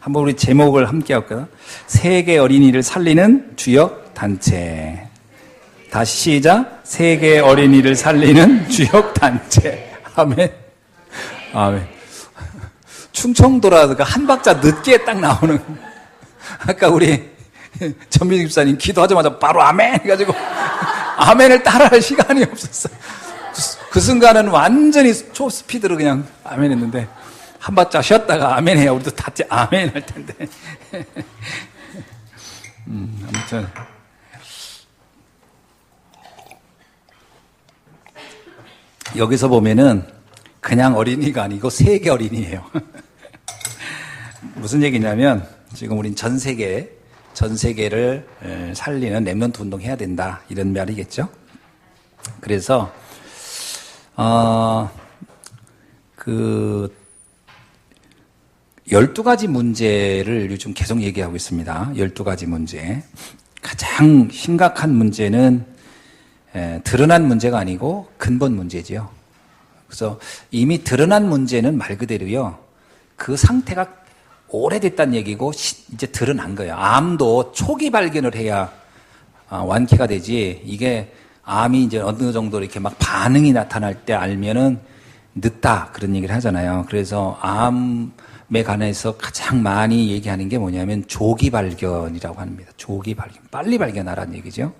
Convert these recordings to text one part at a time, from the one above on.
한번 우리 제목을 함께 할까요? 세계 어린이를 살리는 주역 단체. 다시 시작. 세계 어린이를 살리는 주역 단체. 아멘. 아멘. 충청도라든가 한 박자 늦게 딱 나오는. 아까 우리 전민식 집사님 기도하자마자 바로 아멘 해가지고 아멘을 따라할 시간이 없었어. 그 순간은 완전히 초스피드로 그냥 아멘 했는데 한 박자 쉬었다가 아멘 해야 우리도 다 아멘 할 텐데. 아무튼 여기서 보면은 그냥 어린이가 아니고 세계 어린이에요. 무슨 얘기냐면 지금 우린 전 세계를 살리는 렘넌트 운동 해야 된다 이런 말이겠죠. 그래서 그 12가지 문제를 요즘 계속 얘기하고 있습니다. 12가지 문제. 가장 심각한 문제는 드러난 문제가 아니고 근본 문제지요. 그래서 이미 드러난 문제는 말 그대로요. 그 상태가 오래됐다는 얘기고 이제 드러난 거예요. 암도 초기 발견을 해야 완쾌가 되지. 이게 암이 이제 어느 정도 이렇게 막 반응이 나타날 때 알면은 늦다 그런 얘기를 하잖아요. 그래서 암에 관해서 가장 많이 얘기하는 게 뭐냐면 조기 발견이라고 합니다. 조기 발견, 빨리 발견하라는 얘기죠.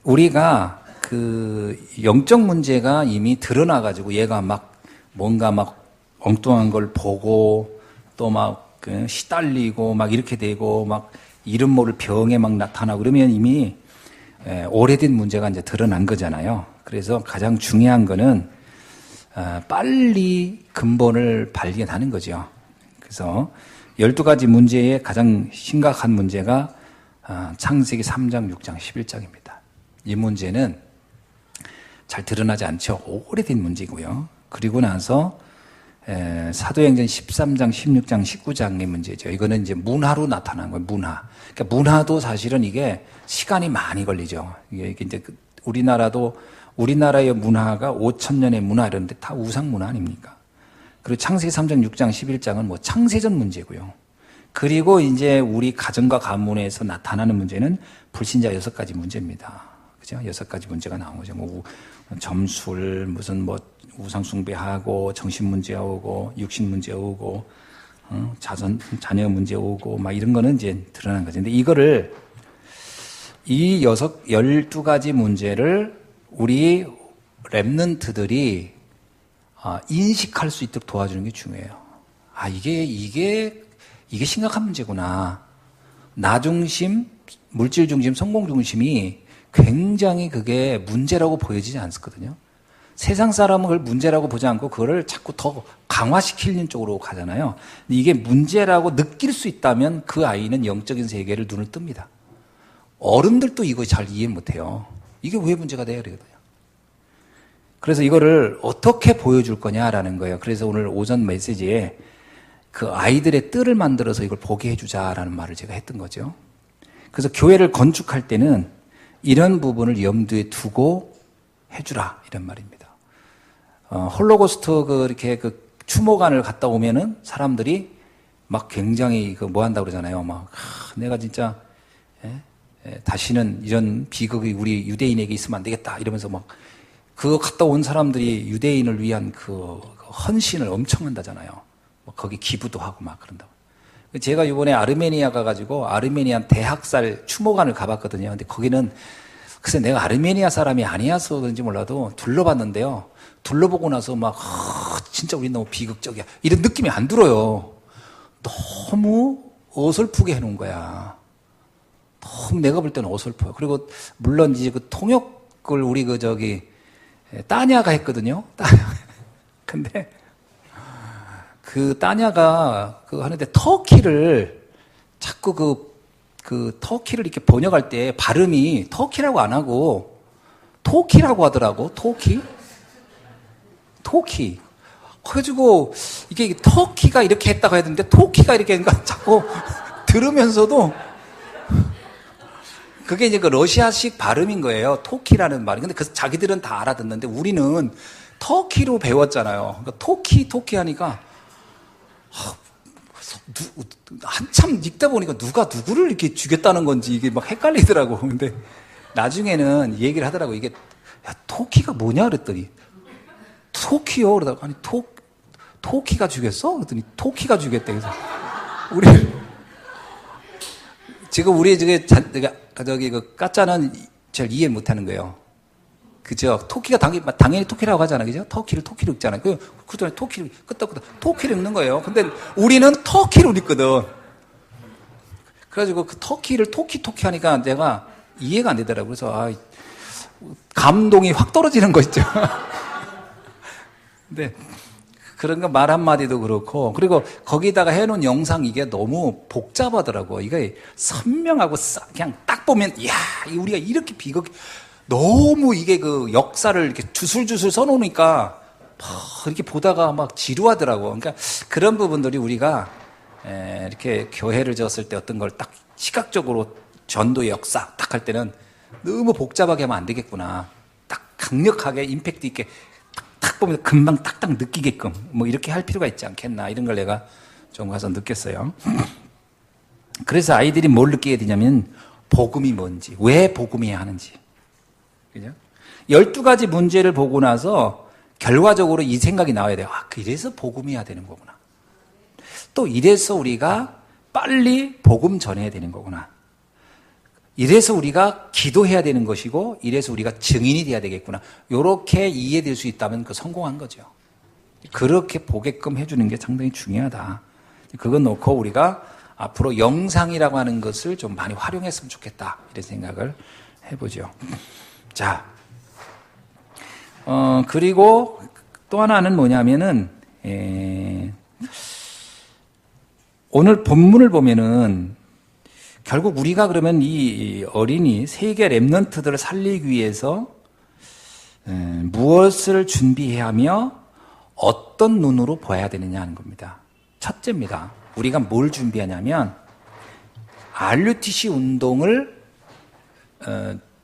우리가 그 영적 문제가 이미 드러나가지고 얘가 막 뭔가 막 엉뚱한 걸 보고 또 막 시달리고 막 이렇게 되고 막 이름 모를 병에 막 나타나고 그러면 이미 오래된 문제가 이제 드러난 거잖아요. 그래서 가장 중요한 거는 빨리 근본을 발견하는 거죠. 그래서 12가지 문제의 가장 심각한 문제가 창세기 3장, 6장, 11장입니다. 이 문제는 잘 드러나지 않죠. 오래된 문제고요. 그리고 나서 사도행전 13장, 16장, 19장의 문제죠. 이거는 이제 문화로 나타난 거예요. 문화. 그러니까 문화도 사실은 이게 시간이 많이 걸리죠. 이게 이제 우리나라의 문화가 5,000년의 문화 이런데 다 우상 문화 아닙니까? 그리고 창세기 3장, 6장, 11장은 뭐 창세전 문제고요. 그리고 이제 우리 가정과 가문에서 나타나는 문제는 불신자 6가지 문제입니다. 그죠? 6가지 문제가 나온 거죠. 뭐 점술, 무슨 뭐 우상 숭배하고 정신 문제 오고 육신 문제 오고 자녀 문제 오고 막 이런 거는 이제 드러난 거죠. 근데 이거를 이 12가지 문제를 우리 렘넌트들이 인식할 수 있도록 도와주는 게 중요해요. 이게 심각한 문제구나. 나 중심, 물질 중심, 성공 중심이 굉장히 그게 문제라고 보여지지 않거든요. 세상 사람은 그걸 문제라고 보지 않고 그거를 자꾸 더 강화시키는 쪽으로 가잖아요. 근데 이게 문제라고 느낄 수 있다면 그 아이는 영적인 세계를 눈을 뜹니다. 어른들도 이거 잘 이해 못해요. 이게 왜 문제가 돼야 되거든요. 그래서 이거를 어떻게 보여줄 거냐라는 거예요. 그래서 오늘 오전 메시지에 그 아이들의 뜰을 만들어서 이걸 보게 해주자라는 말을 제가 했던 거죠. 그래서 교회를 건축할 때는 이런 부분을 염두에 두고 해주라 이런 말입니다. 홀로코스트 이렇게 추모관을 갔다 오면은 사람들이 막 굉장히 뭐 한다고 그러잖아요. 막 내가 진짜 다시는 이런 비극이 우리 유대인에게 있으면 안 되겠다 이러면서 막 그거 갔다 온 사람들이 유대인을 위한 그 헌신을 엄청 한다잖아요. 거기 기부도 하고 막 그런다고. 제가 이번에 아르메니아 가가지고 아르메니아 대학살 추모관을 가봤거든요. 근데 거기는 글쎄 내가 아르메니아 사람이 아니어서 그런지 몰라도 둘러봤는데요. 둘러보고 나서 막 진짜 우리 너무 비극적이야 이런 느낌이 안 들어요. 너무 어설프게 해놓은 거야. 너무 내가 볼 때는 어설퍼요. 그리고 물론 이제 그 통역을 우리 따냐가 했거든요. 근데 그 따냐가 하는데 터키를 자꾸 터키를 이렇게 번역할 때 발음이 터키라고 안 하고 토키라고 하더라고. 토키. 그래가지고 이게 터키가 이렇게 했다고 해야 되는데 토키가 이렇게 하니까 자꾸 들으면서도 그게 이제 그 러시아식 발음인 거예요. 토키라는 말이. 근데 자기들은 다 알아듣는데 우리는 터키로 배웠잖아요. 그러니까 토키 하니까 한참 읽다 보니까 누가 누구를 이렇게 죽였다는 건지 이게 막 헷갈리더라고. 근데 나중에는 얘기를 하더라고. 이게, 야, 토키가 뭐냐? 그랬더니, 토키요? 그러다가, 아니, 토키가 죽였어? 그랬더니, 토키가 죽였대. 그래서, 지금 우리 저기, 까짜는 잘 이해 못 하는 거예요. 그죠? 토끼가 당연히 토끼라고 하잖아. 그죠? 토끼를 읽잖아요. 그다음에 토끼를 끄떡끄떡 토끼를 읽는 거예요. 근데 우리는 터키를 읽거든. 그래가지고 그 터키를 토끼 하니까 내가 이해가 안 되더라고요. 그래서, 감동이 확 떨어지는 거 있죠. 근데 그런 거 말 한마디도 그렇고, 그리고 거기다가 해놓은 영상 이게 너무 복잡하더라고. 이게 선명하고 그냥 딱 보면, 이야, 우리가 이렇게 너무 이게 그 역사를 이렇게 주술주술 써놓으니까 이렇게 보다가 막 지루하더라고. 그러니까 그런 부분들이 우리가 이렇게 교회를 지었을 때 어떤 걸 딱 시각적으로 전도의 역사 딱 할 때는 너무 복잡하게 하면 안 되겠구나. 딱 강력하게 임팩트 있게 딱 보면 금방 딱딱 느끼게끔 뭐 이렇게 할 필요가 있지 않겠나. 이런 걸 내가 좀 가서 느꼈어요. 그래서 아이들이 뭘 느끼게 되냐면 복음이 뭔지, 왜 복음이어야 하는지. 그죠? 12가지 문제를 보고 나서 결과적으로 이 생각이 나와야 돼요. 이래서 복음이어야 되는 거구나. 또 이래서 우리가 빨리 복음 전해야 되는 거구나. 이래서 우리가 기도해야 되는 것이고, 이래서 우리가 증인이 돼야 되겠구나. 이렇게 이해될 수 있다면 성공한 거죠. 그렇게 보게끔 해주는 게 상당히 중요하다. 그건 놓고 우리가 앞으로 영상이라고 하는 것을 좀 많이 활용했으면 좋겠다. 이런 생각을 해보죠. 자, 그리고 또 하나는 뭐냐면은, 오늘 본문을 보면은, 결국 우리가 그러면 이 어린이 세계 렘넌트들을 살리기 위해서 무엇을 준비해야 하며 어떤 눈으로 봐야 되느냐 하는 겁니다. 첫째입니다. 우리가 뭘 준비하냐면, RUTC 운동을,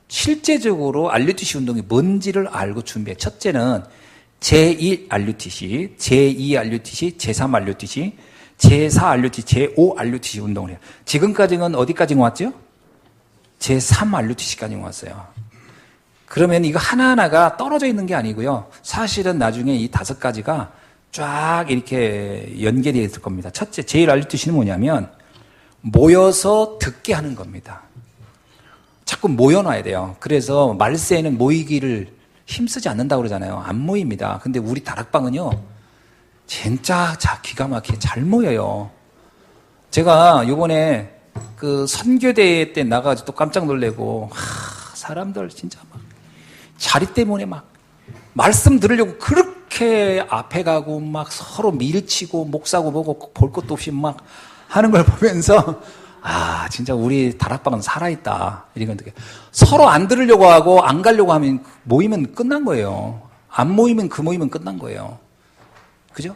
실제적으로 RUTC 운동이 뭔지를 알고 준비해. 첫째는 제1 RUTC, 제2 RUTC, 제3 RUTC, 제4 RUTC, 제5 RUTC 운동을 해요. 지금까지는 어디까지 왔죠? 제3 RUTC까지 왔어요. 그러면 이거 하나하나가 떨어져 있는 게 아니고요. 사실은 나중에 이 5가지가 쫙 이렇게 연결되어 있을 겁니다. 첫째, 제1 RUTC는 뭐냐면 모여서 듣게 하는 겁니다. 자꾸 모여놔야 돼요. 그래서 말세에는 모이기를 힘쓰지 않는다고 그러잖아요. 안 모입니다. 근데 우리 다락방은요, 진짜 기가 막히게 잘 모여요. 제가 요번에 그 선교대회 때 나가가지고 또 깜짝 놀래고, 사람들 진짜 막 자리 때문에 막 말씀 들으려고 그렇게 앞에 가고 막 서로 밀치고 목사고 보고 볼 것도 없이 막 하는 걸 보면서, 진짜 우리 다락방은 살아있다. 이런 건 서로 안 들으려고 하고 안 가려고 하면 모이면 끝난 거예요. 안 모이면 그 모이면 끝난 거예요. 그죠?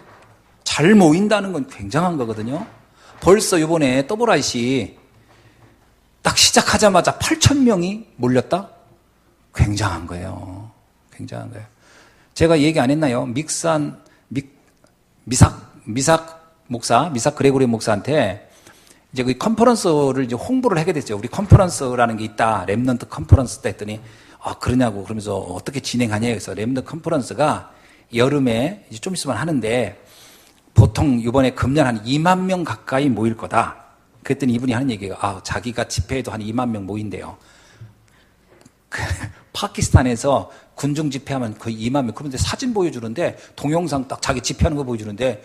잘 모인다는 건 굉장한 거거든요. 벌써 이번에 더블아이씨 딱 시작하자마자 8,000명이 몰렸다? 굉장한 거예요. 굉장한 거예요. 제가 얘기 안 했나요? 미삭 목사, 미삭 그레고리 목사한테 이제 그 컨퍼런스를 이제 홍보를 하게 됐죠. 우리 컨퍼런스라는 게 있다. 렘넌트 컨퍼런스 때 했더니, 그러냐고. 그러면서 어떻게 진행하냐. 그래서 렘넌트 컨퍼런스가 여름에 이제 좀 있으면 하는데, 보통 이번에 금년 한 2만 명 가까이 모일 거다. 그랬더니 이분이 하는 얘기가, 자기가 집회에도 한 2만 명 모인대요. 파키스탄에서 군중 집회하면 거의 2만 명. 그런데 사진 보여주는데, 동영상 딱 자기 집회하는 거 보여주는데,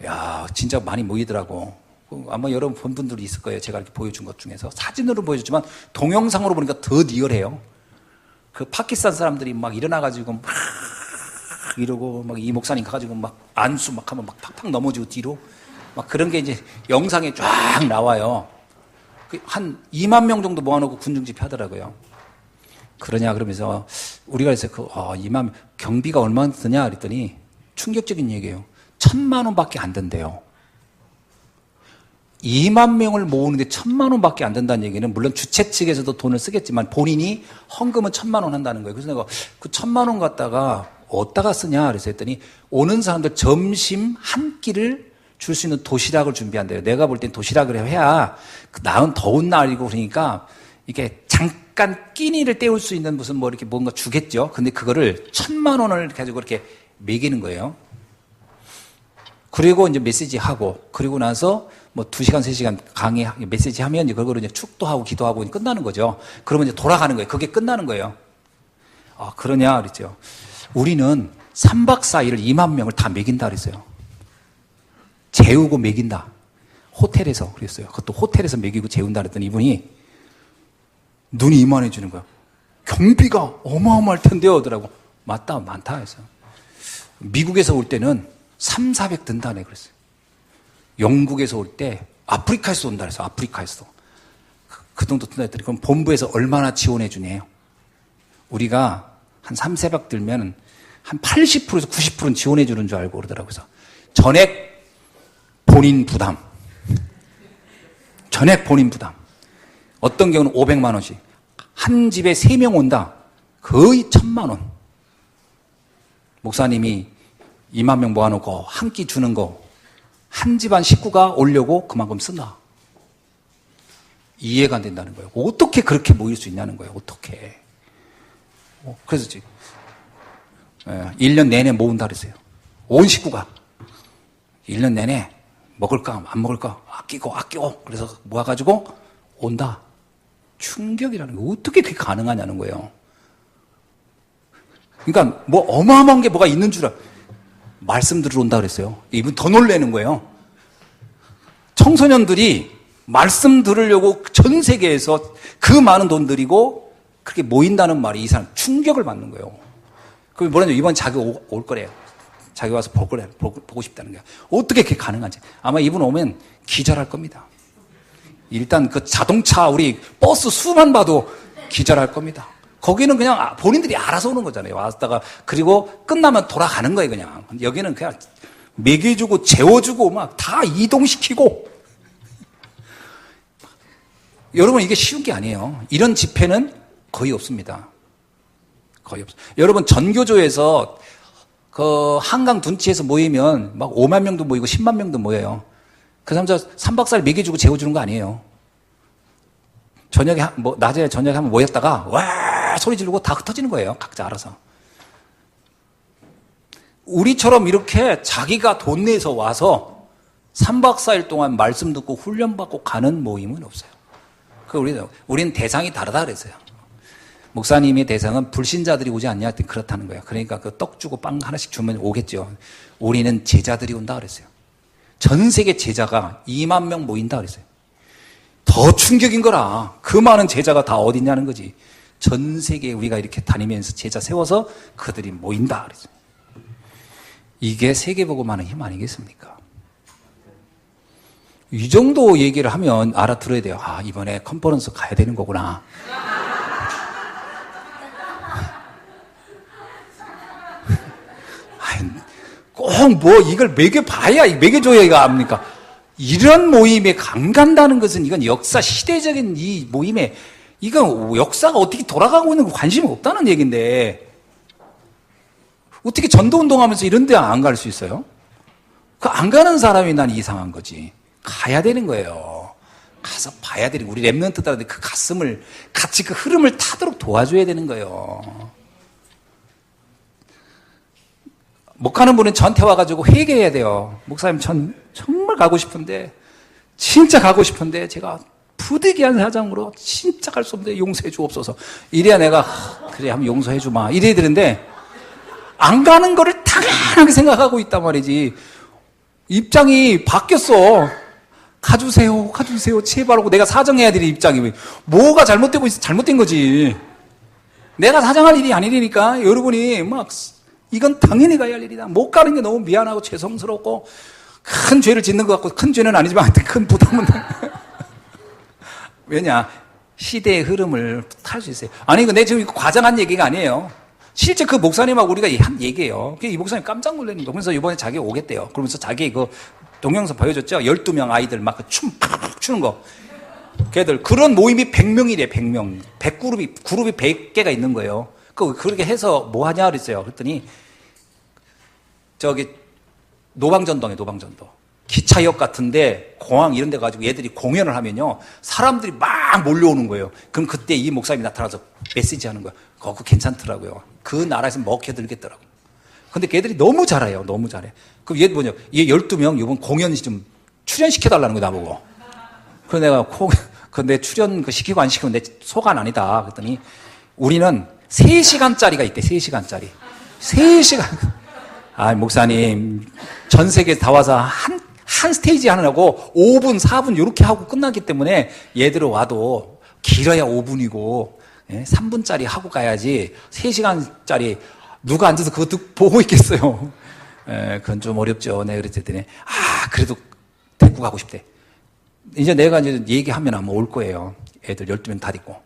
야, 진짜 많이 모이더라고. 아마 여러분 본 분들이 있을 거예요. 제가 이렇게 보여준 것 중에서. 사진으로 보여줬지만 동영상으로 보니까 더 리얼해요. 그 파키스탄 사람들이 막 일어나가지고 막 이러고 막 이 목사님 가가지고 막 안수 막 하면 막 팍팍 넘어지고 뒤로 막 그런 게 이제 영상에 쫙 나와요. 한 2만 명 정도 모아놓고 군중집회 하더라고요. 그러냐 그러면서 우리가 그래서 2만 명 경비가 얼마나 드냐 그랬더니 충격적인 얘기예요. 1,000만 원밖에 안 든대요. 2만 명을 모으는데 1,000만 원밖에 안 된다는 얘기는 물론 주최 측에서도 돈을 쓰겠지만 본인이 헌금은 1,000만 원 한다는 거예요. 그래서 내가 그 1,000만 원 갖다가 어디다가 쓰냐 그래서 했더니 오는 사람들 점심 한 끼를 줄 수 있는 도시락을 준비한대요. 내가 볼 땐 도시락을 해야 그 나은 더운 날이고 그러니까 이게 잠깐 끼니를 때울 수 있는 무슨 뭐 이렇게 뭔가 주겠죠. 근데 그거를 1,000만 원을 가지고 이렇게 매기는 거예요. 그리고 이제 메시지 하고, 그리고 나서 뭐 2시간, 3시간 강의 메시지 하면 이제 그걸 이제 축도하고 기도하고 끝나는 거죠. 그러면 이제 돌아가는 거예요. 그게 끝나는 거예요. 아, 그러냐 그랬죠. 우리는 3박 4일을 2만 명을 다 먹인다 그랬어요. 재우고 먹인다. 호텔에서 그랬어요. 그것도 호텔에서 먹이고 재운다 그랬더니 이분이 눈이 이만해지는 거야. 경비가 어마어마할 텐데요. 그러더라고. 맞다, 많다 해서. 미국에서 올 때는 3, 400 든다네 그랬어요. 영국에서 올 때 아프리카에서 온다 그랬어요. 아프리카에서. 그 정도 든다 했더니 그럼 본부에서 얼마나 지원해 주네요. 우리가 한 3, 4박 들면 한 80%에서 90%는 지원해 주는 줄 알고 그러더라고요. 그래서 전액 본인 부담. 전액 본인 부담. 어떤 경우는 500만 원씩. 한 집에 3명 온다. 거의 1,000만 원. 목사님이 2만 명 모아놓고 한 끼 주는 거 한 집안 식구가 오려고 그만큼 쓴다. 이해가 안 된다는 거예요. 어떻게 그렇게 모일 수 있냐는 거예요. 어떻게. 그래서 1년 내내 모은다 그랬어요. 온 식구가 1년 내내 먹을까 안 먹을까 아끼고 그래서 모아가지고 온다. 충격이라는 게 어떻게 그게 가능하냐는 거예요. 그러니까 뭐 어마어마한 게 뭐가 있는 줄 말씀 들으러 온다 그랬어요. 이분 더 놀라는 거예요. 청소년들이 말씀 들으려고 전 세계에서 그 많은 돈 들이고 그렇게 모인다는 말이 이 사람 충격을 받는 거예요. 그럼 뭐라냐, 이번 자기 올 거래요. 자기 와서 볼 거래요. 보고 싶다는 거예요. 어떻게 그게 가능한지. 아마 이분 오면 기절할 겁니다. 일단 그 자동차 우리 버스 수만 봐도 기절할 겁니다. 거기는 그냥 본인들이 알아서 오는 거잖아요. 왔다가 그리고 끝나면 돌아가는 거예요. 그냥 여기는 그냥 먹여주고 재워주고 막 다 이동시키고. 여러분 이게 쉬운 게 아니에요. 이런 집회는 거의 없습니다. 거의 없어요. 여러분 전교조에서 그 한강 둔치에서 모이면 막 5만 명도 모이고 10만 명도 모여요. 그 사람 3박 4일 먹여주고 재워주는 거 아니에요. 저녁에 낮에 저녁에 한번 모였다가 와 소리 지르고 다 흩어지는 거예요. 각자 알아서. 우리처럼 이렇게 자기가 돈 내서 와서 3박 4일 동안 말씀 듣고 훈련받고 가는 모임은 없어요. 우리는 대상이 다르다 그랬어요. 목사님의 대상은 불신자들이 오지 않냐 했더니 그렇다는 거예요. 그러니까 그 떡 주고 빵 하나씩 주면 오겠죠. 우리는 제자들이 온다 그랬어요. 전 세계 제자가 2만 명 모인다 그랬어요. 더 충격인 거라. 그 많은 제자가 다 어디 있냐는 거지. 전 세계에 우리가 이렇게 다니면서 제자 세워서 그들이 모인다 그랬어요. 이게 세계복음하는 힘 아니겠습니까? 이 정도 얘기를 하면 알아들어야 돼요. 아, 이번에 컨퍼런스 가야 되는 거구나. 꼭 뭐 이걸 먹여봐야, 먹여줘야 이거 압니까? 이런 모임에 안 간다는 것은 이건 역사 시대적인 이 모임에 이건 역사가 어떻게 돌아가고 있는 거 관심이 없다는 얘기인데 어떻게 전도운동하면서 이런 데 안 갈 수 있어요? 그 안 가는 사람이 난 이상한 거지. 가야 되는 거예요. 가서 봐야 되는, 우리 랩런트들한테 그 가슴을 같이 그 흐름을 타도록 도와줘야 되는 거예요. 못 가는 분은 저한테 와가지고 회개해야 돼요. 목사님, 전 정말 가고 싶은데, 진짜 가고 싶은데, 제가 부득이한 사정으로 진짜 갈 수 없는데 용서해 주옵소서. 이래야 내가, 그래, 한번 용서해 주마. 이래야 되는데, 안 가는 거를 당연하게 생각하고 있단 말이지. 입장이 바뀌었어. 가주세요, 제발 하고 내가 사정해야 될 입장이 뭐가 잘못되고 있어? 잘못된 거지. 내가 사정할 일이 아니니까 여러분이 막 이건 당연히 가야 할 일이다. 못 가는 게 너무 미안하고 죄송스럽고 큰 죄를 짓는 것 같고 큰 죄는 아니지만 큰 부담은 왜냐? 시대의 흐름을 탈 수 있어요. 아니, 근데 지금 과장한 얘기가 아니에요. 실제 그 목사님하고 우리가 한 얘기예요. 이 목사님 깜짝 놀랐는 거. 그래서 이번에 자기 오겠대요. 그러면서 자기 그 동영상 보여줬죠? 12명 아이들 막 춤 팍 추는 거. 걔들. 그런 모임이 100명이래, 100명. 100그룹이 100개가 있는 거예요. 그렇게 해서 뭐 하냐 그랬어요. 그랬더니, 저기, 노방전도에 노방전도. 기차역 같은데 공항 이런 데 가지고 얘들이 공연을 하면요. 사람들이 막 몰려오는 거예요. 그럼 그때 이 목사님이 나타나서 메시지 하는 거예요. 그거 괜찮더라고요. 그 나라에서 먹혀들겠더라고. 근데 걔들이 너무 잘해요. 너무 잘해. 그럼 얘 뭐냐. 얘 12명 이번 공연 좀 출연시켜달라는 거야, 나보고. 그래서 내가 근데 출연 시키고 안 시키면 내 소관 아니다. 그랬더니 우리는 3시간짜리가 있대, 3시간짜리. 3시간. 아, 목사님, 전 세계 다 와서 한 스테이지 하느라고 5분, 4분 이렇게 하고 끝나기 때문에 얘들은 와도 길어야 5분이고 3분짜리 하고 가야지 3시간짜리 누가 앉아서 그것도 보고 있겠어요. 그건 좀 어렵죠. 내가 그랬더니 그래도 데리고 가고 싶대. 이제 내가 이제 얘기하면 아마 올 거예요. 애들 12명 다 데리고.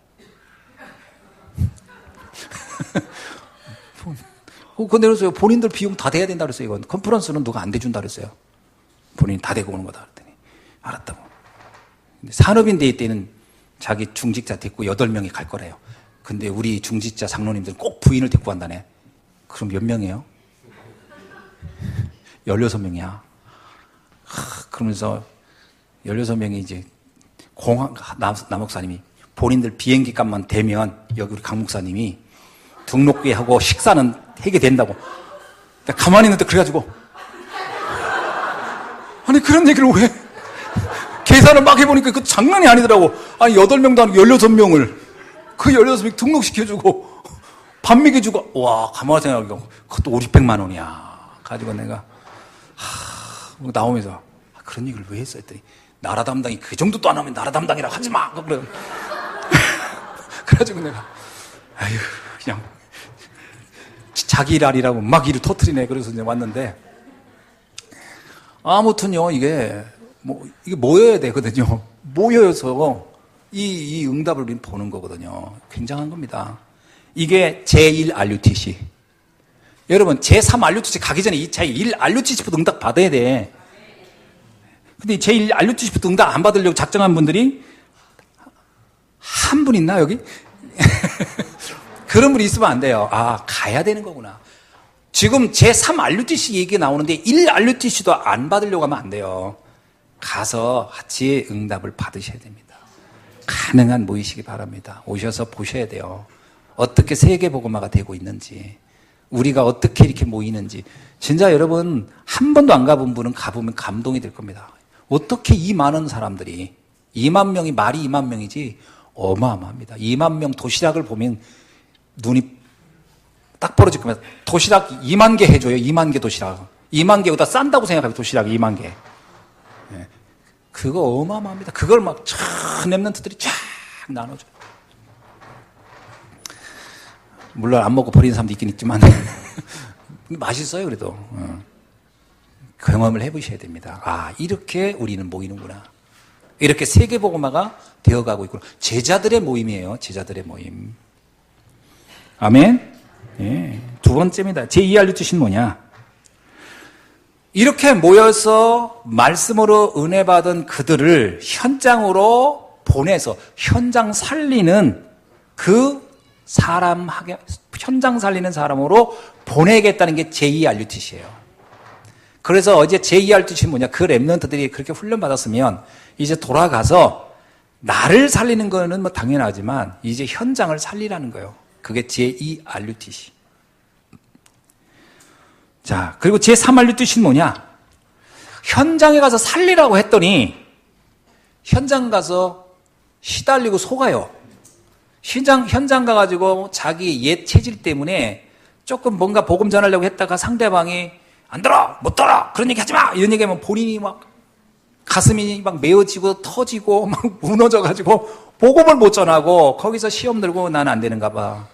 근데 그랬어요. 본인들 비용 다 대야 된다 그랬어요. 이건 컨퍼런스는 누가 안 대준다 그랬어요. 본인이 다 대고 오는 거다 그랬더니 알았다고. 근데 산업인데이 때는 자기 중직자 데리고 8명이 갈 거래요. 근데 우리 중직자 장로님들은 꼭 부인을 데리고 간다네. 그럼 몇 명이에요? 16명이야. 그러면서 16명이 이제 남 목사님이 본인들 비행기 값만 대면 여기 우리 강 목사님이 등록비하고 식사는 해결된다고. 가만히 있는데 그래가지고 아니 그런 얘기를 왜 계산을 막 해보니까 그 장난이 아니더라고. 아니 8명도 아니고 16명을 그 16명 등록시켜주고 밥 먹여주고 와 가만히 생각하니까 그것도 500~600만 원이야. 가지고 내가 나오면서 그런 얘기를 왜 했어 했더니 나라 담당이 그 정도도 안 하면 나라 담당이라고 하지 마. 그래. 그래가지고 내가 아유 그냥 자기 일 아니라고 막 일을 터뜨리네. 그래서 이제 왔는데 아무튼요 이게 모여야 되거든요. 모여서 이 응답을 보는 거거든요. 굉장한 겁니다. 이게 제1 RUTC. 여러분 제3 RUTC 가기 전에 이 제1 RUTC부터 응답 받아야 돼. 근데 제1 RUTC부터 응답 안 받으려고 작정한 분들이 한 분 있나 여기? 그런 분이 있으면 안 돼요. 가야 되는 거구나. 지금 제3 RUTC 얘기가 나오는데 1 RUTC도 안 받으려고 하면 안 돼요. 가서 같이 응답을 받으셔야 됩니다. 가능한 모이시기 바랍니다. 오셔서 보셔야 돼요. 어떻게 세계복음화가 되고 있는지, 우리가 어떻게 이렇게 모이는지. 진짜 여러분 한 번도 안 가본 분은 가보면 감동이 될 겁니다. 어떻게 이 많은 사람들이 2만 명이 말이 2만 명이지 어마어마합니다. 2만 명 도시락을 보면 눈이 딱 벌어질 겁니다. 도시락 2만 개 해줘요. 2만 개 도시락. 2만 개보다 싼다고 생각하면 도시락 2만 개. 네. 그거 어마어마합니다. 그걸 막 랩런트들이 쫙 나눠줘요. 물론 안 먹고 버리는 사람도 있긴 있지만 맛있어요. 그래도 경험을 해보셔야 됩니다. 이렇게 우리는 모이는구나. 이렇게 세계복음화가 되어가고 있구나. 제자들의 모임이에요. 제자들의 모임. 아멘. 예. 두 번째입니다. 제2 RUTC는 뭐냐? 이렇게 모여서 말씀으로 은혜 받은 그들을 현장으로 보내서 현장 살리는 현장 살리는 사람으로 보내겠다는 게 제2 RUTC예요. 그래서 어제 제2 RUTC는 뭐냐? 그 랩런트들이 그렇게 훈련받았으면 이제 돌아가서 나를 살리는 거는 뭐 당연하지만 이제 현장을 살리라는 거예요. 그게 제2 RUTC. 자, 그리고 제3 RUTC는 뭐냐? 현장에 가서 살리라고 했더니 현장 가서 시달리고 속아요. 현장 가가지고 자기 옛 체질 때문에 조금 뭔가 복음 전하려고 했다가 상대방이 안 들어! 못 들어! 그런 얘기 하지 마! 이런 얘기 하면 본인이 막 가슴이 막 메어지고 터지고 막 무너져가지고 복음을 못 전하고 거기서 시험 들고 나는 안 되는가 봐.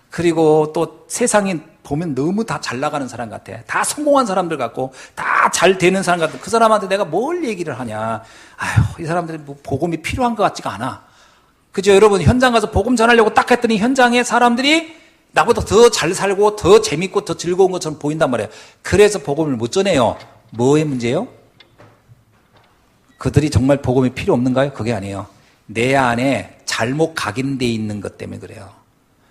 그리고 또 세상이 보면 너무 다 잘 나가는 사람 같아. 다 성공한 사람들 같고 다 잘 되는 사람 같고 그 사람한테 내가 뭘 얘기를 하냐. 이 사람들이 뭐 복음이 필요한 것 같지가 않아. 그죠? 여러분 현장 가서 복음 전하려고 딱 했더니 현장에 사람들이 나보다 더 잘 살고 더 재밌고 더 즐거운 것처럼 보인단 말이에요. 그래서 복음을 못 전해요. 뭐의 문제예요? 그들이 정말 복음이 필요 없는가요? 그게 아니에요. 내 안에 잘못 각인되어 있는 것 때문에 그래요.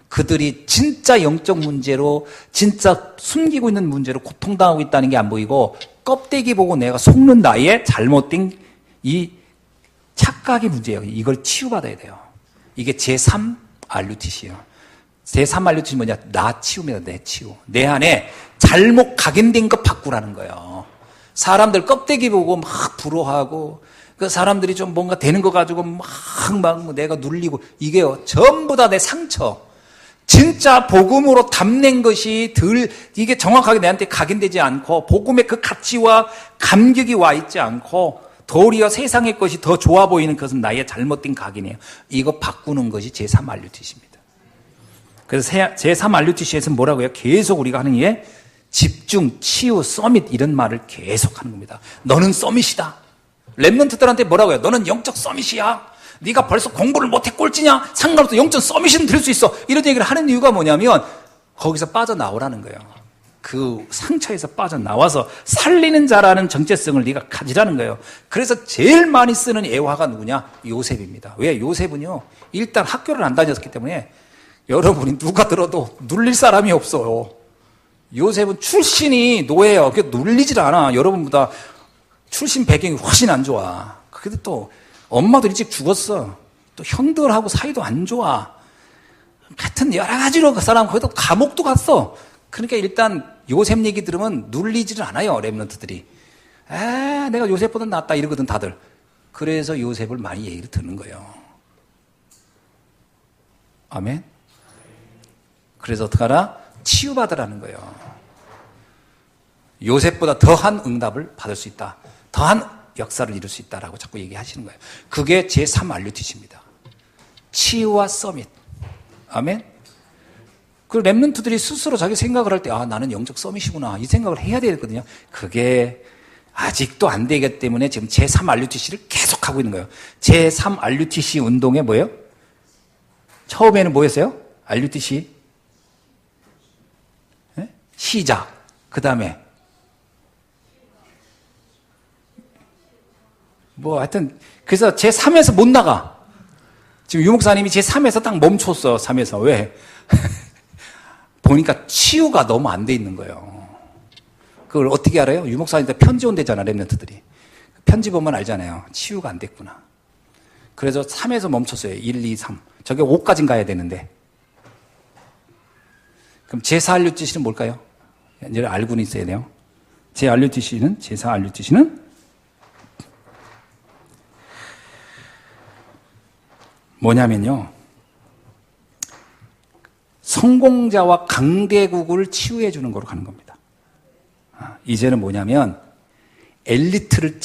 그들이 진짜 영적 문제로 진짜 숨기고 있는 문제로 고통당하고 있다는 게 안 보이고 껍데기 보고 내가 속는 나의 잘못된 이 착각의 문제예요. 이걸 치유받아야 돼요. 이게 제3 RUTC예요. 제3 RUTC 뭐냐? 나 치유입니다. 내 치유. 내 안에 잘못 각인된 것 바꾸라는 거예요. 사람들 껍데기 보고 막 부러워하고 그 사람들이 좀 뭔가 되는 거 가지고 막 내가 눌리고 이게요. 전부 다 내 상처. 진짜 복음으로 담낸 것이 이게 정확하게 내한테 각인되지 않고 복음의 그 가치와 감격이 와 있지 않고 도리어 세상의 것이 더 좋아 보이는 것은 나의 잘못된 각인이에요. 이거 바꾸는 것이 제3 RUTC입니다. 그래서 제3 RUTC에서 뭐라고요? 계속 우리가 하는 게 집중, 치유, 서밋 이런 말을 계속 하는 겁니다. 너는 서밋이다. 랩런트들한테 뭐라고 해요? 너는 영적 서밋이야. 네가 벌써 공부를 못해 꼴찌냐? 상관없어. 영적 서밋은 될 수 있어. 이런 얘기를 하는 이유가 뭐냐면 거기서 빠져나오라는 거예요. 그 상처에서 빠져나와서 살리는 자라는 정체성을 네가 가지라는 거예요. 그래서 제일 많이 쓰는 애화가 누구냐? 요셉입니다. 왜? 요셉은요. 일단 학교를 안 다녔기 때문에 여러분이 누가 들어도 눌릴 사람이 없어요. 요셉은 출신이 노예예요. 그게 눌리질 않아. 여러분보다 출신 배경이 훨씬 안 좋아. 그래도 또 엄마도 일찍 죽었어. 또 형들하고 사이도 안 좋아. 하여튼 여러 가지로 그 사람 거기다 감옥도 갔어. 그러니까 일단 요셉 얘기 들으면 눌리지를 않아요. 랩런트들이. 내가 요셉보다 낫다 이러거든 다들. 그래서 요셉을 많이 얘기를 듣는 거예요. 아멘. 그래서 어떡하라? 치유받으라는 거예요. 요셉보다 더한 응답을 받을 수 있다. 더한 역사를 이룰 수 있다라고 자꾸 얘기하시는 거예요. 그게 제3 RUTC입니다. 치유와 서밋. 아멘. 그 랩런트들이 스스로 자기 생각을 할 때 나는 영적 서밋이구나 이 생각을 해야 되거든요. 그게 아직도 안 되기 때문에 지금 제3 RUTC를 계속 하고 있는 거예요. 제3 RUTC 운동에 뭐예요? 처음에는 뭐였어요? RUTC 시작. 그 다음에 하여튼 그래서 제3에서 못 나가. 지금 유 목사님이 제3에서 딱 멈췄어. 3에서. 왜? 보니까 치유가 너무 안 돼 있는 거예요. 그걸 어떻게 알아요? 유 목사님한테 편지 온대잖아. 랩런트들이. 편지 보면 알잖아요. 치유가 안 됐구나. 그래서 3에서 멈췄어요. 1, 2, 3. 저게 5까지는 가야 되는데. 그럼 제4 RUTC는 뭘까요? 이제 알고는 있어야 돼요. 제4 RUTC는 뭐냐면요. 성공자와 강대국을 치유해 주는 거로 가는 겁니다. 이제는 뭐냐면 엘리트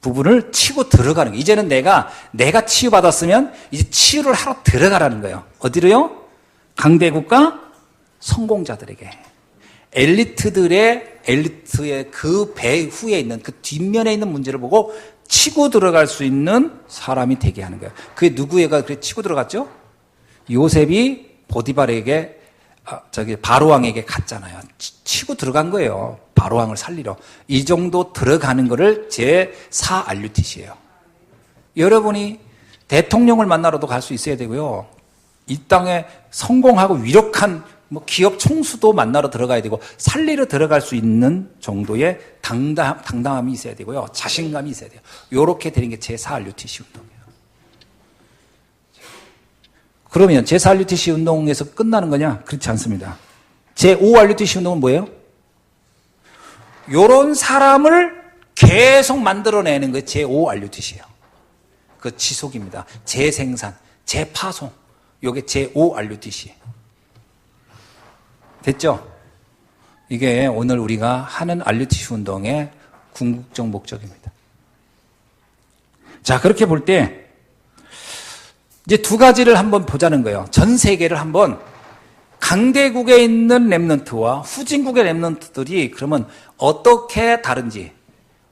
부분을 치고 들어가는 거예요. 이제는 내가 치유받았으면 이제 치유를 하러 들어가라는 거예요. 어디로요? 강대국과 성공자들에게. 엘리트의 그 배후에 있는 그 뒷면에 있는 문제를 보고 치고 들어갈 수 있는 사람이 되게 하는 거예요. 그게 누구애가 그렇게 치고 들어갔죠? 요셉이 보디발에게 바로왕에게 갔잖아요. 치고 들어간 거예요. 바로왕을 살리러. 이 정도 들어가는 거를 제4 RUTC예요. 여러분이 대통령을 만나러도 갈 수 있어야 되고요. 이 땅에 성공하고 위력한 기업 총수도 만나러 들어가야 되고 살리러 들어갈 수 있는 정도의 당당함이 있어야 되고요. 자신감이 있어야 돼요. 이렇게 되는 게 제4 RUTC 운동이에요. 그러면 제4 RUTC 운동에서 끝나는 거냐? 그렇지 않습니다. 제5 RUTC 운동은 뭐예요? 이런 사람을 계속 만들어내는 게 제5 RUTC예요. 그 지속입니다. 재생산, 재파송. 이게 제5 RUTC. 됐죠? 이게 오늘 우리가 하는 RUTC 운동의 궁극적 목적입니다. 자, 그렇게 볼 때 이제 두 가지를 한번 보자는 거예요. 전 세계를 한번 강대국에 있는 랩런트와 후진국의 랩런트들이 그러면 어떻게 다른지.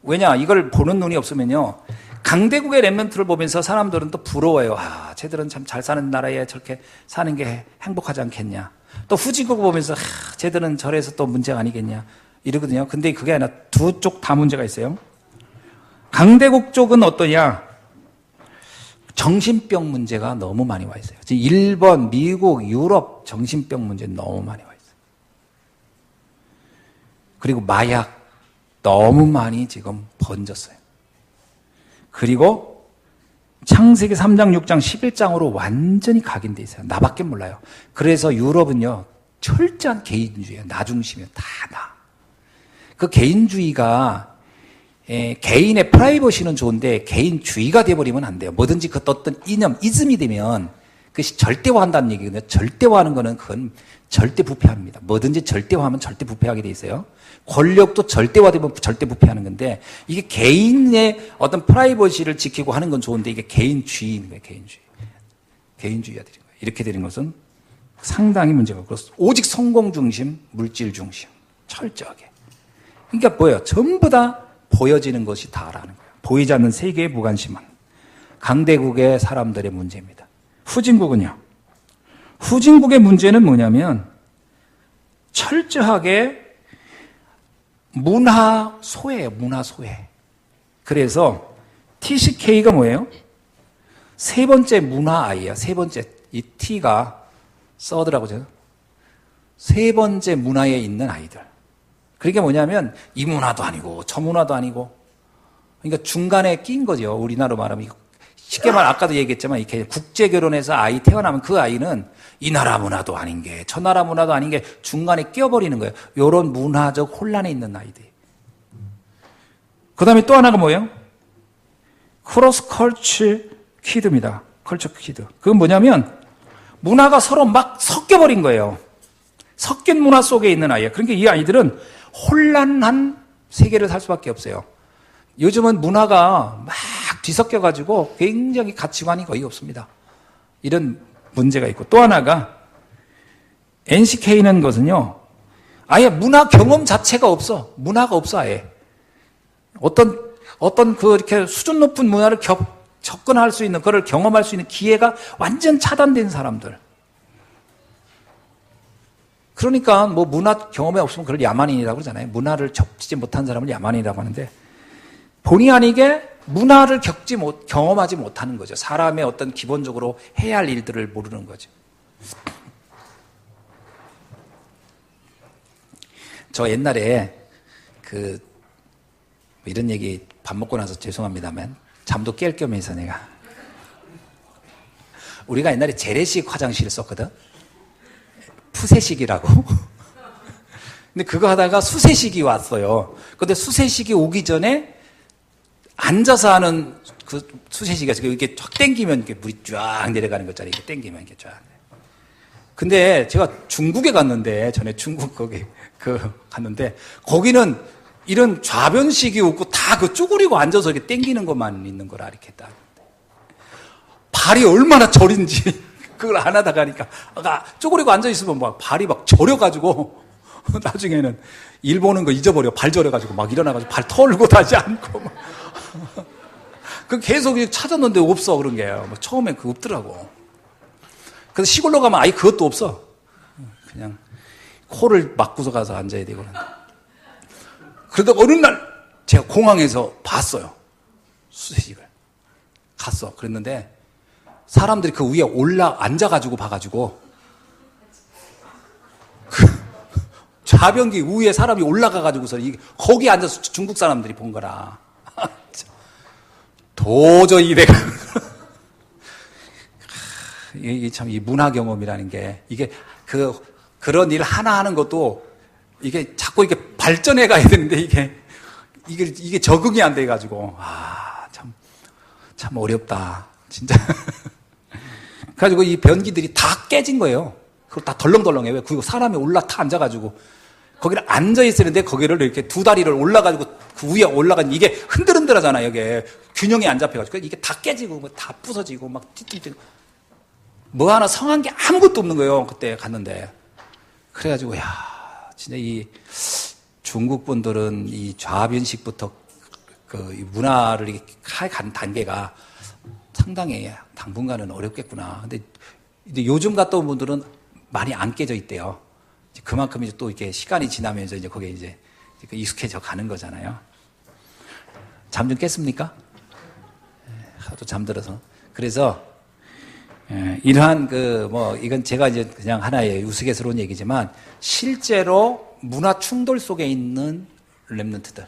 왜냐, 이걸 보는 눈이 없으면요. 강대국의 랩런트를 보면서 사람들은 또 부러워요. 쟤들은 참 잘 사는 나라에 저렇게 사는 게 행복하지 않겠냐. 또 후진국을 보면서 쟤들은 저래서 또 문제가 아니겠냐 이러거든요. 근데 그게 아니라 두 쪽 다 문제가 있어요. 강대국 쪽은 어떠냐? 정신병 문제가 너무 많이 와 있어요. 지금 일본, 미국, 유럽 정신병 문제 너무 많이 와 있어요. 그리고 마약, 너무 많이 지금 번졌어요. 그리고 창세기 3장, 6장, 11장으로 완전히 각인돼 있어요. 나밖에 몰라요. 그래서 유럽은요, 철저한 개인주의예요. 나 중심이에요. 다 나. 그 개인주의가 개인의 프라이버시는 좋은데 개인주의가 돼버리면 안 돼요. 뭐든지 그 어떤 이념, 이즘이 되면 그것이 절대화한다는 얘기거든요. 절대화하는 거는 그건 절대 부패합니다. 뭐든지 절대화하면 절대 부패하게 돼 있어요. 권력도 절대화되면 절대 부패하는 건데 이게 개인의 어떤 프라이버시를 지키고 하는 건 좋은데 이게 개인주의인 거예요. 개인주의가 되는 거예요. 이렇게 되는 것은 상당히 문제가 있고 오직 성공 중심, 물질 중심, 철저하게. 그러니까 뭐예요? 전부 다 보여지는 것이 다라는 거예요. 보이지 않는 세계에 무관심한 강대국의 사람들의 문제입니다. 후진국은요. 후진국의 문제는 뭐냐면 철저하게 문화 소외예요. 문화 소외. 그래서 TCK가 뭐예요? 세 번째 문화 아이예요. 세 번째. 이 T가 서드라고 하죠. 세 번째 문화에 있는 아이들. 그게 뭐냐면 이 문화도 아니고 저 문화도 아니고 그러니까 중간에 낀 거죠. 우리나라로 말하면 쉽게 말 아까도 얘기했지만 이렇게 국제 결혼해서 아이 태어나면 그 아이는 이 나라 문화도 아닌 게 저 나라 문화도 아닌 게 중간에 끼어버리는 거예요. 이런 문화적 혼란에 있는 아이들. 그다음에 또 하나가 뭐예요? 크로스 컬처 키드입니다. 컬처 키드. 그건 뭐냐면 문화가 서로 막 섞여버린 거예요. 섞인 문화 속에 있는 아이예요. 그러니까 이 아이들은 혼란한 세계를 살 수밖에 없어요. 요즘은 문화가 막 뒤섞여가지고 굉장히 가치관이 거의 없습니다. 이런 문제가 있고 또 하나가 NCK는 것은요. 아예 문화 경험 자체가 없어. 문화가 없어 아예. 어떤 그 이렇게 수준 높은 문화를 접근할 수 있는 그걸 경험할 수 있는 기회가 완전 차단된 사람들. 그러니까 뭐 문화 경험이 없으면 그걸 야만인이라고 그러잖아요. 문화를 접지 못한 사람을 야만인이라고 하는데 본의 아니게 문화를 경험하지 못하는 거죠. 사람의 어떤 기본적으로 해야 할 일들을 모르는 거죠. 저 옛날에 이런 얘기 밥 먹고 나서 죄송합니다만 잠도 깰 겸해서 내가 우리가 옛날에 재래식 화장실을 썼거든. 푸세식이라고. 근데 그거 하다가 수세식이 왔어요. 근데 수세식이 오기 전에 앉아서 하는 그 수세식이 이렇게 쫙 땡기면 이렇게 물이 쫙 내려가는 것처럼 이렇게 땡기면 이렇게 쫙. 근데 제가 중국에 갔는데 전에 중국 거기 갔는데 거기는 이런 좌변식이 없고 다 그 쭈그리고 앉아서 이렇게 땡기는 것만 있는 거라 이렇게 딱. 발이 얼마나 저린지. 그걸 안 하다 가니까 쪼그리고 앉아있으면 막 발이 막 저려가지고 나중에는 일 보는 거 잊어버려. 발 저려가지고 막 일어나가지고 발 털고 다시 앉고 막. 그 계속 찾았는데 없어 그런 게요. 처음엔 그거 없더라고. 그래서 시골로 가면 아예 그것도 없어. 그냥 코를 막고서 가서 앉아야 되고 그런데. 그러다 어느 날 제가 공항에서 봤어요. 수세식을. 갔어. 그랬는데 사람들이 그 위에 앉아가지고 봐가지고, 좌변기 위에 사람이 올라가가지고서, 거기 앉아서 중국 사람들이 본 거라. 도저히 내가, 이게 참, 이 문화 경험이라는 게, 이게 그런 일 하나 하는 것도, 이게 자꾸 이렇게 발전해 가야 되는데, 이게 적응이 안 돼가지고, 참 어렵다. 진짜. 그래가지고 이 변기들이 다 깨진 거예요. 그걸 다 덜렁덜렁해요. 왜? 그리고 사람이 타 앉아가지고 거기를 앉아있었는데 거기를 이렇게 두 다리를 올라가지고 그 위에 올라간 이게 흔들흔들하잖아요. 이게 균형이 안 잡혀가지고 이게 다 깨지고 다 부서지고 막 띠띠띠 뭐 하나 성한 게 아무것도 없는 거예요. 그때 갔는데. 그래가지고 야 진짜 이 중국 분들은 이 좌변식부터 이 문화를 이렇게 간 단계가 상당히 당분간은 어렵겠구나. 근데 요즘 갔다 온 분들은 많이 안 깨져 있대요. 그만큼 이제 또 이렇게 시간이 지나면서 이제 거기에 이제 익숙해져 가는 거잖아요. 잠 좀 깼습니까? 하도 잠들어서. 그래서, 이러한 이건 제가 이제 그냥 하나의 우스갯스러운 얘기지만 실제로 문화 충돌 속에 있는 렘넌트들.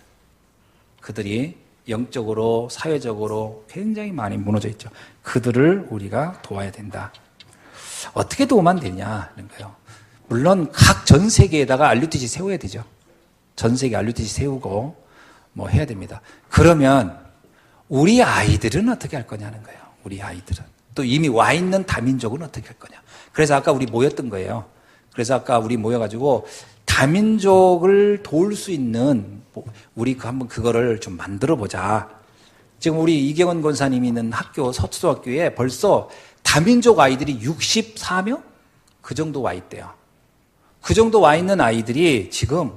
그들이 영적으로, 사회적으로 굉장히 많이 무너져 있죠. 그들을 우리가 도와야 된다. 어떻게 도우면 되냐 이런 거예요. 물론 각 전 세계에다가 RUTC 세워야 되죠. 전 세계 RUTC 세우고 뭐 해야 됩니다. 그러면 우리 아이들은 어떻게 할 거냐는 거예요. 우리 아이들은. 또 이미 와 있는 다민족은 어떻게 할 거냐. 그래서 아까 우리 모였던 거예요. 그래서 아까 우리 모여가지고 다민족을 도울 수 있는 우리 한번 그거를 좀 만들어 보자. 지금 우리 이경원 권사님이 있는 학교 서초등학교에 벌써 다민족 아이들이 64명? 그 정도 와 있대요. 그 정도 와 있는 아이들이 지금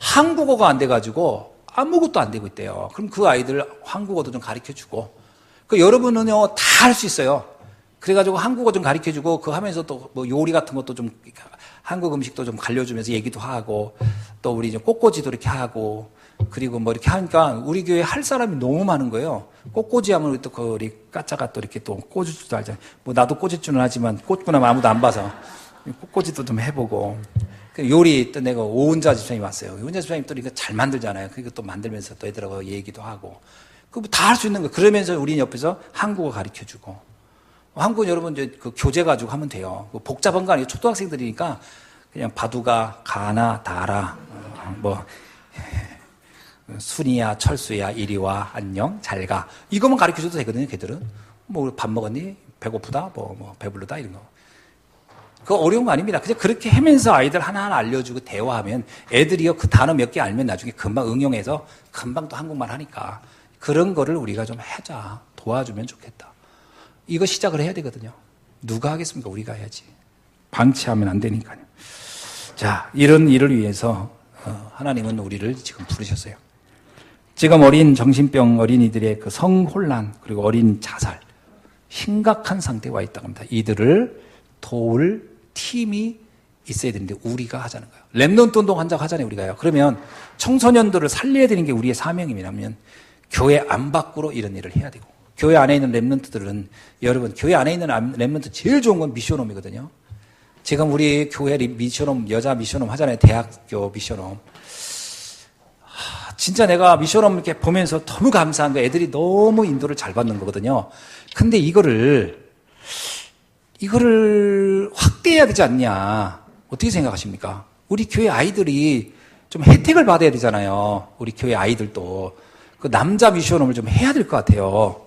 한국어가 안 돼가지고 아무것도 안 되고 있대요. 그럼 그 아이들 한국어도 좀 가르쳐 주고. 그 여러분은요, 다 할 수 있어요. 그래가지고 한국어 좀 가르쳐 주고, 그 하면서 또 뭐 요리 같은 것도 좀, 한국 음식도 좀 알려주면서 얘기도 하고, 또 우리 좀 꽃꽂이도 이렇게 하고, 그리고 뭐 이렇게 하니까 우리 교회에 할 사람이 너무 많은 거예요. 꽃꽂이 하면 또 그 우리 까짜가 또 이렇게 또 꽂을 줄도 알잖아요. 뭐 나도 꽂을 줄은 하지만 꽂고 나면 아무도 안 봐서 꽃꽂이도 좀 해보고. 요리 또 내가 오은자 집사님이 왔어요. 오은자 집사님 또 이거 잘 만들잖아요. 그러니까 또 만들면서 또 애들하고 얘기도 하고. 그거 다 할 수 있는 거. 그러면서 우리는 옆에서 한국어 가르쳐 주고. 한국은 여러분 이제 그 교재 가지고 하면 돼요. 복잡한 거 아니에요. 초등학생들이니까 그냥 바두가, 가나, 다라, 뭐, 순이야, 철수야, 이리와, 안녕, 잘 가. 이거만 가르쳐 줘도 되거든요, 걔들은. 뭐, 밥 먹었니? 배고프다? 뭐, 배부르다? 이런 거. 그거 어려운 거 아닙니다. 그냥 그렇게 하면서 아이들 하나하나 알려주고 대화하면 애들이요, 그 단어 몇 개 알면 나중에 금방 응용해서 금방 또 한국말 하니까 그런 거를 우리가 좀 하자. 도와주면 좋겠다. 이거 시작을 해야 되거든요. 누가 하겠습니까? 우리가 해야지. 방치하면 안 되니까요. 자, 이런 일을 위해서 하나님은 우리를 지금 부르셨어요. 지금 어린 정신병 어린이들의 그 성혼란 그리고 어린 자살 심각한 상태에 와 있다고 합니다. 이들을 도울 팀이 있어야 되는데 우리가 하자는 거예요. 렘넌트 운동 한다고 하잖아요. 우리가요. 그러면 청소년들을 살려야 되는 게 우리의 사명이라면 교회 안 밖으로 이런 일을 해야 되고 교회 안에 있는 렘넌트들은 여러분 교회 안에 있는 렘넌트 제일 좋은 건 미션홈이거든요. 지금 우리 교회 미션홈 여자 미션홈 하잖아요. 대학교 미션홈. 진짜 내가 미션홈 이렇게 보면서 너무 감사한 거 애들이 너무 인도를 잘 받는 거거든요. 근데 이거를 확대해야 되지 않냐. 어떻게 생각하십니까? 우리 교회 아이들이 좀 혜택을 받아야 되잖아요. 우리 교회 아이들도. 그 남자 미션홈을 좀 해야 될 것 같아요.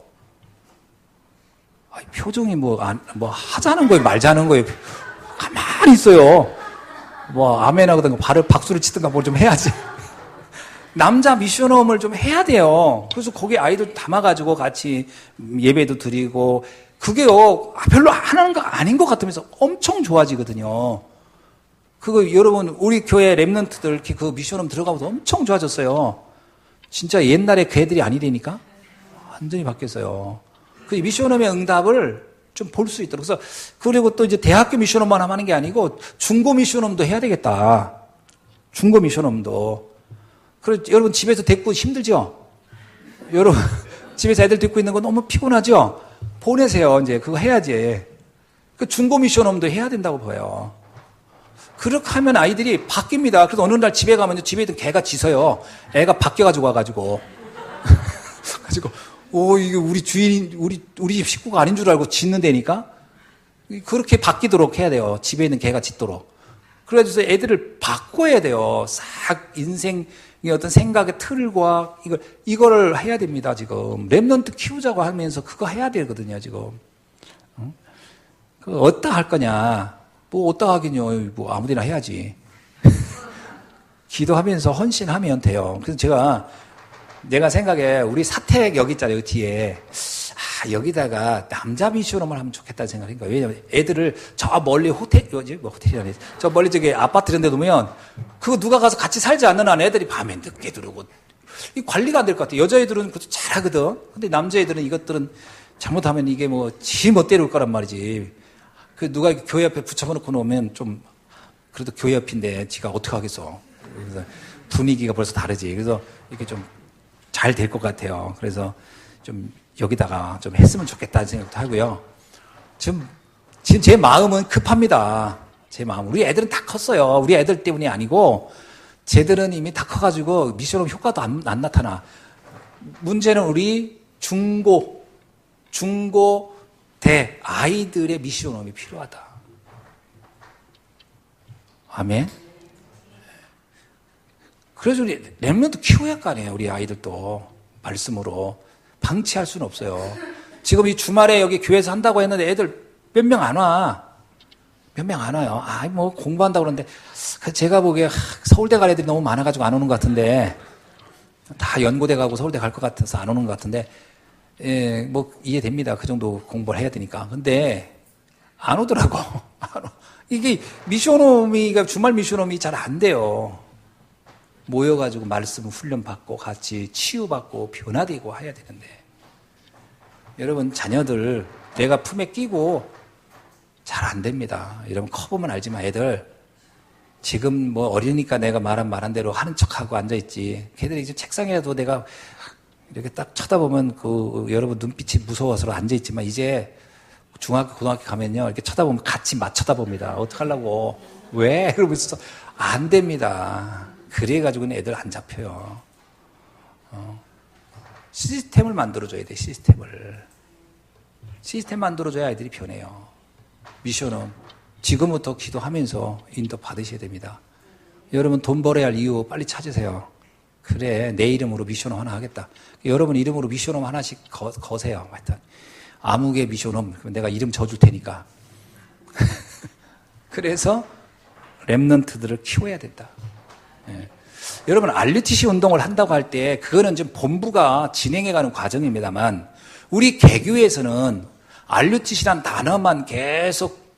표정이 뭐 하자는 거예요, 말자는 거예요. 가만히 있어요. 뭐, 아멘 하거든가, 박수를 치든가 뭘 좀 해야지. 남자 미션홈을 좀 해야 돼요. 그래서 거기 아이들 담아가지고 같이 예배도 드리고, 그게요, 별로 하는 거 아닌 것 같으면서 엄청 좋아지거든요. 그거 여러분, 우리 교회 랩런트들 그 미션홈 들어가고도 엄청 좋아졌어요. 진짜 옛날에 그 애들이 아니라니까? 완전히 바뀌었어요. 그 미션홈의 응답을 좀 볼 수 있도록. 그래서, 그리고 또 이제 대학교 미션홈만 하는 게 아니고 중고 미션홈도 해야 되겠다. 중고 미션홈도. 그리고 여러분 집에서 데리고 힘들죠? 여러분, 집에서 애들 데리고 있는 거 너무 피곤하죠? 보내세요. 이제 그거 해야지. 그 중고 미션홈도 해야 된다고 보여요. 그렇게 하면 아이들이 바뀝니다. 그래서 어느 날 집에 가면 집에 있던 개가 짖어요. 애가 바뀌어가지고 와가지고. 이게 우리 주인, 우리 집 식구가 아닌 줄 알고 짖는다니까? 그렇게 바뀌도록 해야 돼요. 집에 있는 개가 짖도록. 그래서 애들을 바꿔야 돼요. 싹 인생의 어떤 생각의 틀과 이거를 해야 됩니다, 지금. 랩런트 키우자고 하면서 그거 해야 되거든요, 지금. 그, 어디다 할 거냐? 뭐, 어디다 하긴요. 뭐, 아무데나 해야지. 기도하면서 헌신하면 돼요. 그래서 내가 생각에 우리 사택 여기 있잖아요, 여기 뒤에. 여기다가 남자 미션홈을 하면 좋겠다는 생각인 거예요. 왜냐면 애들을 저 멀리 호텔이라네. 저 멀리 저기 아파트 이런 데 놓으면 그거 누가 가서 같이 살지 않는 한 애들이 밤에 늦게 들어오고 이 관리가 안 될 것 같아요. 여자애들은 그것도 잘하거든. 근데 남자애들은 이것들은 잘못하면 이게 뭐 지 멋대로 올 거란 말이지. 그 누가 교회 옆에 붙여놓고 놓으면 좀 그래도 교회 옆인데 지가 어떻게 하겠어. 그래서 분위기가 벌써 다르지. 그래서 이렇게 좀 잘 될 것 같아요. 그래서 좀 여기다가 좀 했으면 좋겠다는 생각도 하고요. 지금 제 마음은 급합니다. 제 마음. 우리 애들은 다 컸어요. 우리 애들 때문이 아니고 쟤들은 이미 다 커가지고 미션홈 효과도 안 나타나. 문제는 우리 중고대 아이들의 미션홈이 필요하다. 아멘. 그래서 우리 렘넌트 키워야 할 거 아니에요. 우리 아이들도 말씀으로 방치할 수는 없어요. 지금 이 주말에 여기 교회에서 한다고 했는데 애들 몇 명 안 와. 몇 명 안 와요. 뭐 공부한다고 그러는데 제가 보기에 서울대 갈 애들이 너무 많아가지고 안 오는 것 같은데 다 연고대 가고 서울대 갈 것 같아서 안 오는 것 같은데 뭐 이해됩니다. 그 정도 공부를 해야 되니까. 근데 안 오더라고. 이게 미션홈이 주말 미션홈이 잘 안 돼요. 모여가지고 말씀 훈련 받고 같이 치유받고 변화되고 해야 되는데 여러분 자녀들 내가 품에 끼고 잘 안 됩니다. 여러분 커보면 알지만 애들 지금 뭐 어리니까 내가 말한 대로 하는 척하고 앉아있지. 걔들이 지금 책상에도 내가 이렇게 딱 쳐다보면 여러분 눈빛이 무서워서 앉아있지만 이제 중학교, 고등학교 가면요. 이렇게 쳐다보면 같이 맞춰다봅니다. 어떡하려고. 왜? 그러면서 안 됩니다. 그래가지고는 애들 안 잡혀요. 시스템을 만들어줘야 돼, 시스템을. 시스템 만들어줘야 아이들이 변해요. 미션은 지금부터 기도하면서 인도 받으셔야 됩니다. 여러분 돈 벌어야 할 이유 빨리 찾으세요. 그래, 내 이름으로 미션홈 하나 하겠다. 여러분 이름으로 미션홈 하나씩 거세요. 하여튼 아무개 미션홈 내가 이름 져줄 테니까. 그래서 렘넌트들을 키워야 된다. 예. 여러분 RUTC 운동을 한다고 할 때 그거는 좀 본부가 진행해가는 과정입니다만 우리 개교에서는 RUTC란 단어만 계속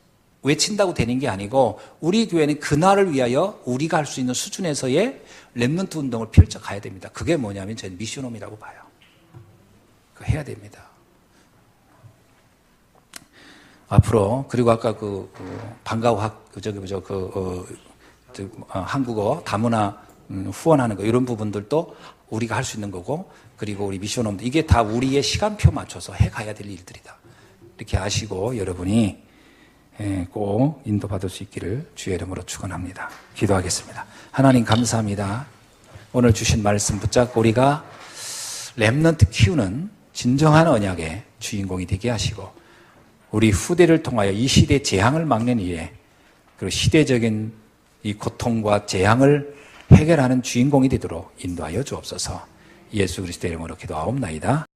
외친다고 되는 게 아니고 우리 교회는 그날을 위하여 우리가 할 수 있는 수준에서의 렘넌트 운동을 펼쳐가야 됩니다. 그게 뭐냐면 저는 미션홈이라고 봐요. 그거 해야 됩니다. 앞으로 그리고 아까 방과후학 한국어 다문화 후원하는 거 이런 부분들도 우리가 할 수 있는 거고 그리고 우리 미션홈도 이게 다 우리의 시간표 맞춰서 해가야 될 일들이다. 이렇게 아시고 여러분이 꼭 인도받을 수 있기를 주의 이름으로 축원합니다. 기도하겠습니다. 하나님 감사합니다. 오늘 주신 말씀 붙잡고 우리가 렘넌트 키우는 진정한 언약의 주인공이 되게 하시고 우리 후대를 통하여 이 시대 재앙을 막는 일에 그리고 시대적인 이 고통과 재앙을 해결하는 주인공이 되도록 인도하여 주옵소서. 예수 그리스도의 이름으로 기도하옵나이다.